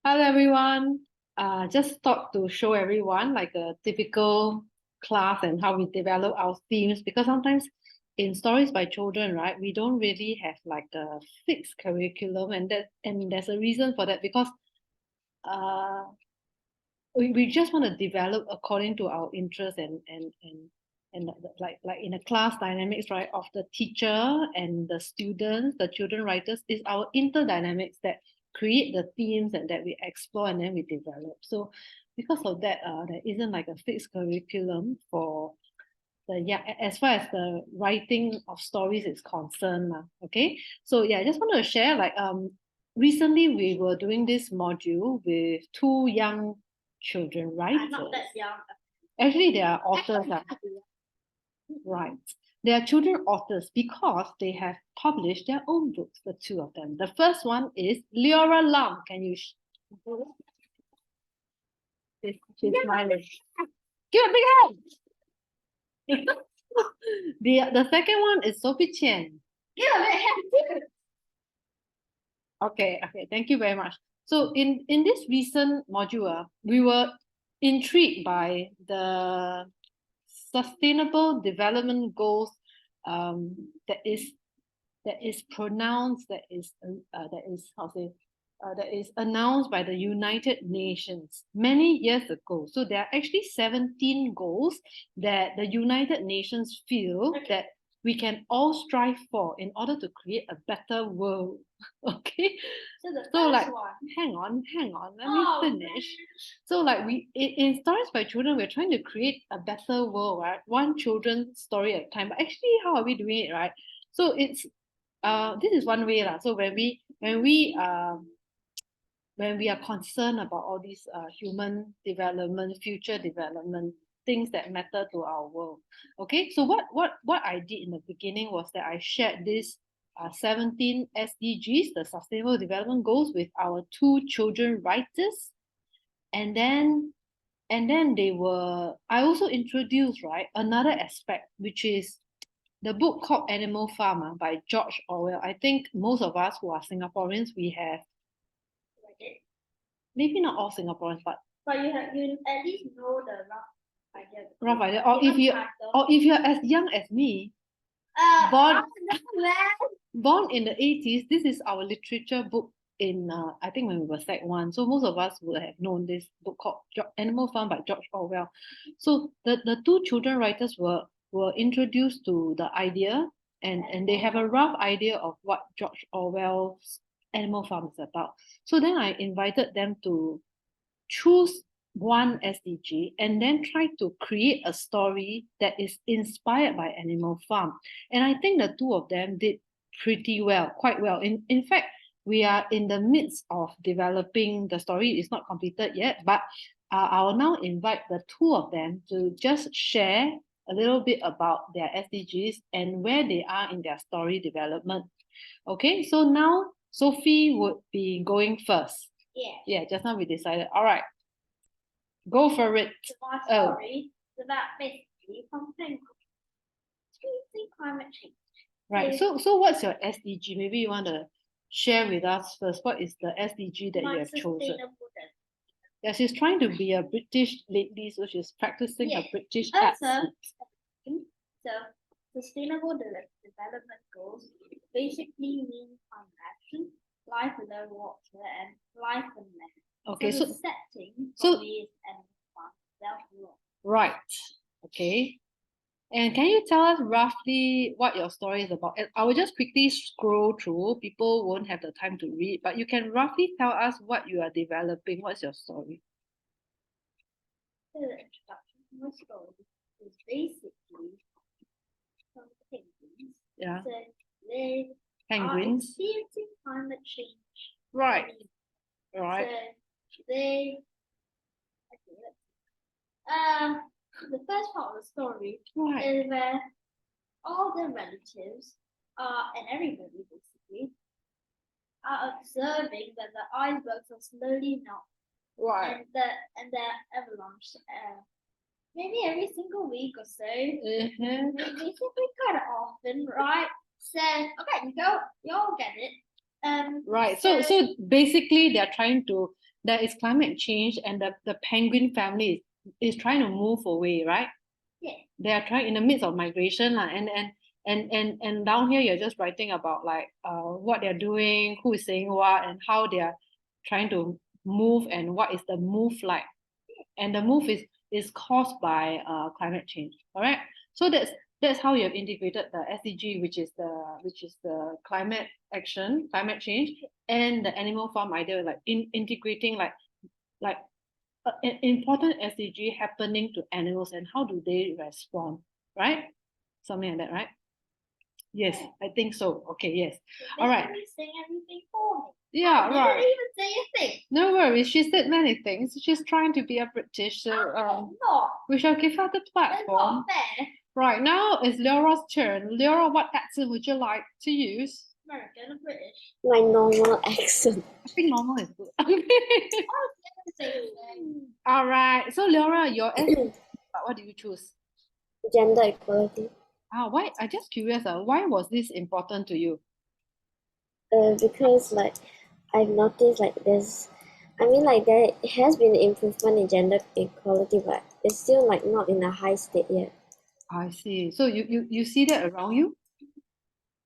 Hello everyone. Just thought to show everyone like a typical class and how we develop our themes because sometimes in stories by children, right, we don't really have like a fixed curriculum and there's a reason for that because uh we just want to develop according to our interests and like in a class dynamics, right, of the teacher and the students, the children writers is our interdynamics that create the themes and that we explore and then we develop. So because of that, there isn't like a fixed curriculum for as far as the writing of stories is concerned. Okay. So yeah, I just want to share recently we were doing this module with two young children, right? I'm not that young. Actually, they are authors. Right. They are children authors because they have published their own books, the two of them. The first one is Leora Lam. Can you? She's smiling. Give a big hand. The second one is Sophie Chen. Give a big hand. Okay, thank you very much. So in this recent module, we were intrigued by the Sustainable Development Goals that is pronounced that is that is announced by the United Nations many years ago. So there are actually 17 goals that the United Nations feel that we can all strive for in order to create a better world. Okay. So like one. hang on, let me finish. So like in Stories by Children, we're trying to create a better world, right? One children's story at a time. But actually, how are we doing it, right? So it's this is one way lah. So when we are concerned about all these human development, future development, things that matter to our world. Okay, so what I did in the beginning was that I shared this 17 SDGs, the Sustainable Development Goals, with our two children writers, and then I also introduced, right, another aspect, which is the book called Animal Farm by George Orwell. I think most of us who are Singaporeans, we have, maybe not all Singaporeans, but you at least know the rough idea. rough idea. Or if you're as young as me, born in the 80s, this is our literature book in I think when we were Sec 1. So most of us would have known this book called Animal Farm by George Orwell. So the two children writers were introduced to the idea and they have a rough idea of what George Orwell's Animal Farm is about. So then I invited them to choose one SDG and then try to create a story that is inspired by Animal Farm. And I think the two of them did pretty well, quite well. In fact, we are in the midst of developing the story. It's not completed yet, but I will now invite the two of them to just share a little bit about their SDGs and where they are in their story development. Okay, so now Sophie would be going first. Yeah, just now we decided. All right, go for it. So my story is about basically something climate change. Right. So what's your SDG? Maybe you want to share with us first. What is the SDG that you have chosen? Yeah, she's trying to be a British lately, so she's practicing her British accent. So sustainable development goals basically mean climate action, life without water, and life on land. Okay, so the setting is Animal Farm without water. Right. Okay. And can you tell us roughly what your story is about? I will just quickly scroll through. People won't have the time to read, but you can roughly tell us what you are developing. What's your story? The introduction to my story is basically some penguins. Yeah. So they penguins are experiencing climate change. Right. Right. So they the first part of the story is where all the relatives and everybody basically are observing that the icebergs are slowly melting. Right. And the avalanche maybe every single week or so. Basically kind of often, right? So okay, you all get it. Right. So basically they're trying to there is climate change and the penguin family is trying to move away, right? Yeah. They are trying in the midst of migration, and down here you're just writing about like what they're doing, who is saying what, and how they are trying to move, and what is the move like. And the move is caused by climate change. All right. So that's how you have integrated the SDG, which is the climate action, climate change, and the animal farm idea, like integrating like an important SDG happening to animals and how do they respond, right? Something like that, right? Yes, I think so. Okay, yes. All right. Saying everything for me. Yeah, I right. didn't even say a thing. No worries. She said many things. She's trying to be a British, so Not. we shall give her the That's not platform. fair. Right, now it's Laura's turn. Laura, what accent would you like to use? American or British? My normal accent. I think normal is good. I was gonna say the same. All right. So Laura, your accent, what do you choose? Gender equality. Why? I'm just curious. Why was this important to you? Because like I've noticed like there's, I mean like there has been improvement in gender equality, but it's still like not in a high state yet. I see. So you see that around you?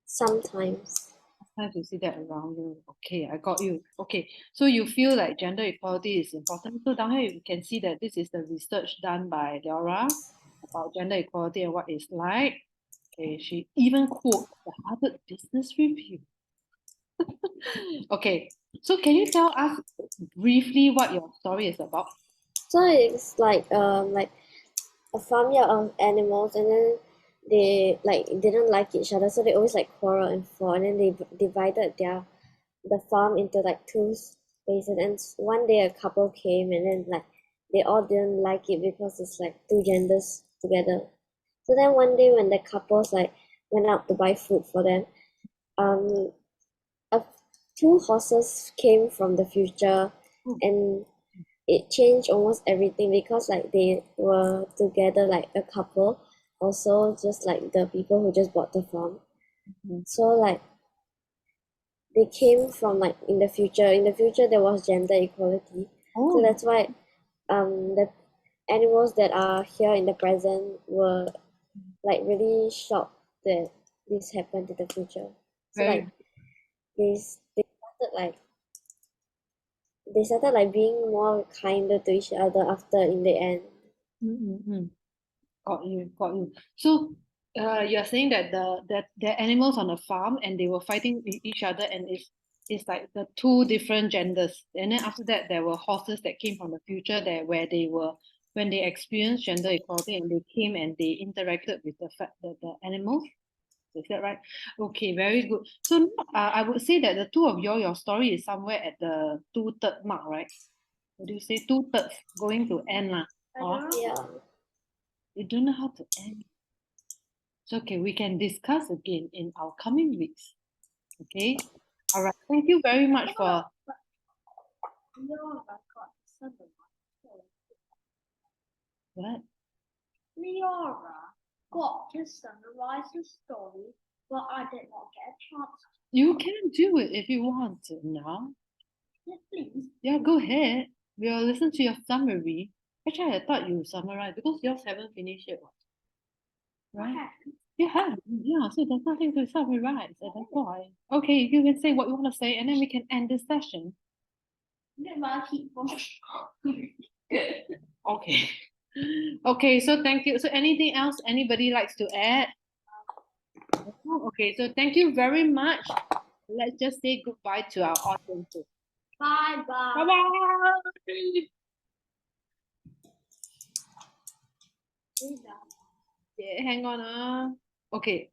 Sometimes. Sometimes you see that around you. Okay, I got you. Okay, so you feel like gender equality is important. So down here you can see that this is the research done by Laura about gender equality and what it's like. Okay, she even quotes the Harvard Business Review. Okay, so can you tell us briefly what your story is about? So it's like a farmyard of animals, and then they like didn't like each other, so they always like quarrel and fought, and then they divided the farm into like two spaces. And one day a couple came, and then like they all didn't like it because it's like two genders together. So then one day when the couples like went out to buy food for them, um two horses came from the future, and it changed almost everything because like they were together like a couple, also just like the people who just bought the farm. So like they came from like in the future there was gender equality. So that's why the animals that are here in the present were like really shocked that this happened in the future. So Very like they started like being more kinder to each other after in the end. Got you, got you. So, you're saying that the animals on the farm and they were fighting with each other, and it's like the two different genders. And then after that, there were horses that came from the future there where they were when they experienced gender equality and they came and they interacted with the animals. Is that right? Okay, very good. So, I would say that the two of your story is somewhere at the 2/3 mark, right? What do you say? 2/3 going to end lah. Yeah. You don't know how to end. So, okay, we can discuss again in our coming weeks. Okay. All right. Thank you very much for. Leora got to summarize. What? Leora got to summarize the story, but I did not get a chance. You can do it if you want to now. Yes, please. Yeah, go ahead. We'll listen to your summary. Actually, I thought you summarized because yours haven't finished yet. Right? You have. Yeah, so there's nothing to summarize. So that's why. Okay, you can say what you want to say and then we can end this session. Okay. Okay, so thank you. So anything else anybody likes to add? Okay, so thank you very much. Let's just say goodbye to our audience. Bye bye. Bye bye. Yeah, hang on. Okay.